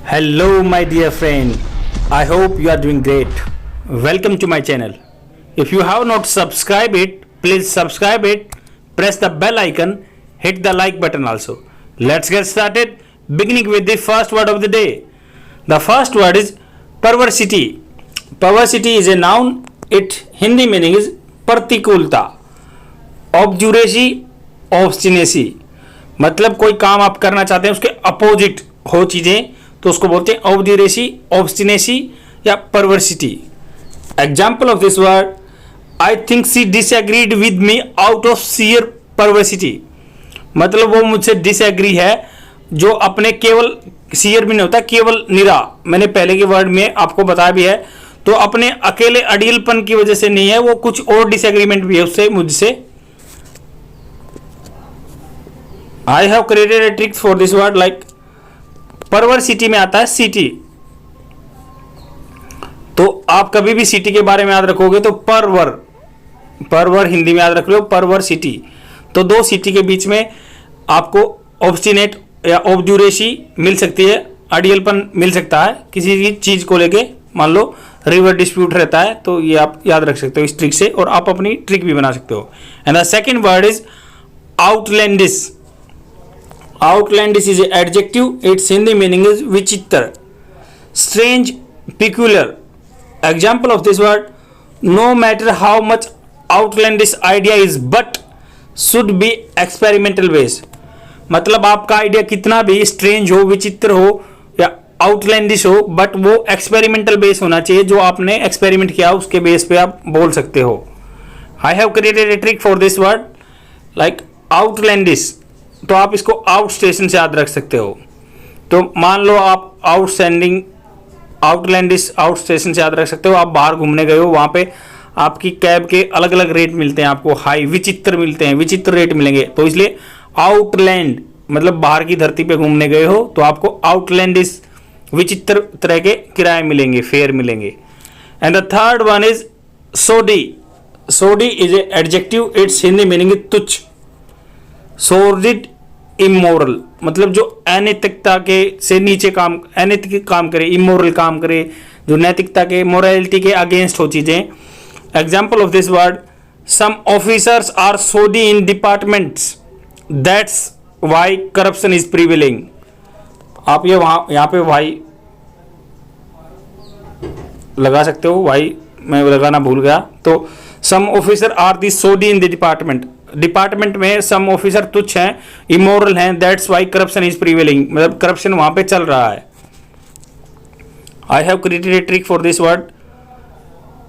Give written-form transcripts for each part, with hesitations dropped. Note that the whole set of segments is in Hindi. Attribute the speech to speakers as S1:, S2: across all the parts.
S1: Hello, my dear friend. I hope you are doing great. Welcome to my channel. If you have not subscribed it, please subscribe it. Press the bell icon. Hit the like button also. Let's get started. Beginning with the first word of the day. The first word is perversity. Perversity is a noun. Its Hindi meaning is प्रतिकूलता, ऑब्जुरेसी, ऑब्स्टिनेसी. मतलब कोई काम आप करना चाहते हैं उसके अपोजिट हो चीजें तो उसको बोलते हैं ऑब्जुरेसी, ऑब्स्टिनेसी या perversity. Example of this word, I think she disagreed with me out of sheer perversity. मतलब वो मुझसे डिसएग्री है जो अपने केवल सीयर भी नहीं होता, केवल निरा, मैंने पहले के वर्ड में आपको बताया भी है, तो अपने अकेले अड़ियलपन की वजह से नहीं है, वो कुछ और डिसएग्रीमेंट भी है उससे, मुझसे. आई have created a trick for this word. Like perversity में आता है सिटी, तो आप कभी भी सिटी के बारे में याद रखोगे तो परवर, परवर हिंदी में याद रख लो, परवर सिटी. तो दो सिटी के बीच में आपको ऑब्स्टिनेट या ऑब्जुरेसी मिल सकती है, अड़ियलपन मिल सकता है किसी भी चीज को लेके. मान लो रिवर डिस्प्यूट रहता है तो ये आप याद रख सकते हो इस ट्रिक से, और आप अपनी ट्रिक भी बना सकते हो. And the second word is outlandish. Outlandish is an adjective. Its Hindi meaning is vichitra, strange, peculiar. Example of this word, no matter how much outlandish idea is, but should be experimental based. मतलब आपका आइडिया कितना भी स्ट्रेंज हो, विचित्र हो या आउटलैंडिश हो, बट वो एक्सपेरिमेंटल बेस होना चाहिए. जो आपने एक्सपेरिमेंट किया उसके बेस पे आप बोल सकते हो. आई have created a trick for this word. Like outlandish, तो आप इसको आउट स्टेशन से याद रख सकते हो. तो मान लो आप आउटस्टैंडिंग, आउटलैंडिश आउट स्टेशन से याद रख सकते हो. आप बाहर घूमने गए हो, वहां पे आपकी कैब के अलग अलग रेट मिलते हैं, आपको हाई विचित्र मिलते हैं, विचित्र रेट मिलेंगे. तो इसलिए आउटलैंड मतलब बाहर की धरती पे घूमने गए हो तो आपको आउटलैंडिश विचित्र तरह के किराए मिलेंगे, फेयर मिलेंगे. And the third one is sordid. Sordid is a adjective. It's Hindi meaning is तुच्छ, सॉर्डिड, इमोरल. मतलब जो अनैतिकता के से नीचे काम, अनैतिक काम करे, इमोरल काम करे, जो नैतिकता के, मोरालिटी के अगेंस्ट हो चीजें. Example of this word, some officers are sordid in departments, that's why corruption is prevailing. आप ये वहां यहाँ पे वाई लगा सकते हो, वाई मैं लगाना भूल गया. तो some officer are the sordid in the department, department में सम ऑफिसर तुच्छ हैं, इमोरल हैं, that's why corruption is prevailing. मतलब करप्शन वहां पे चल रहा है. I have created a trick for this word.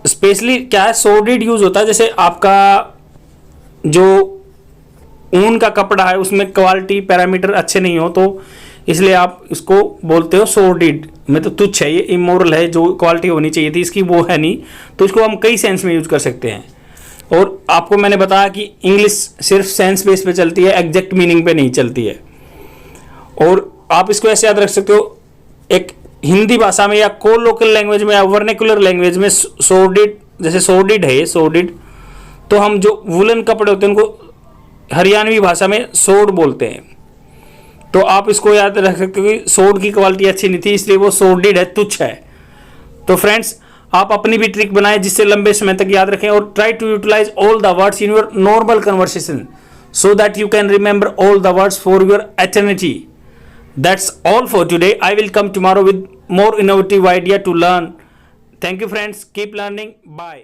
S1: Specially क्या है, सोर्डिड यूज होता है जैसे आपका जो ऊन का कपड़ा है उसमें क्वालिटी पैरामीटर अच्छे नहीं हो, तो इसलिए आप इसको बोलते हो सोर्डिड. में तो तुच्छ है, ये इमोरल है, जो क्वालिटी होनी चाहिए थी इसकी वो है नहीं. तो इसको हम कई सेंस में यूज कर सकते हैं. और आपको मैंने बताया कि इंग्लिश सिर्फ सेंस बेस पे चलती है, एग्जैक्ट मीनिंग पे नहीं चलती है. और आप इसको ऐसे याद रख सकते हो, एक हिंदी भाषा में या कोलोकियल लैंग्वेज में या वर्नेकुलर लैंग्वेज में सोर्डिड, जैसे सोर्डिड है, सोर्डिड, तो हम जो वुलन कपड़े होते हैं उनको हरियाणवी भाषा में सोड बोलते हैं. तो आप इसको याद रख सकते हो कि सोड की क्वालिटी अच्छी नहीं थी इसलिए वो सोर्डिड है, तुच्छ है. तो फ्रेंड्स, आप अपनी भी ट्रिक बनाएं जिससे लंबे समय तक याद रखें, और try to utilise all the words in your normal conversation so that you can remember all the words for your eternity. That's all for today. I will come tomorrow with more innovative idea to learn. Thank you friends, keep learning. Bye.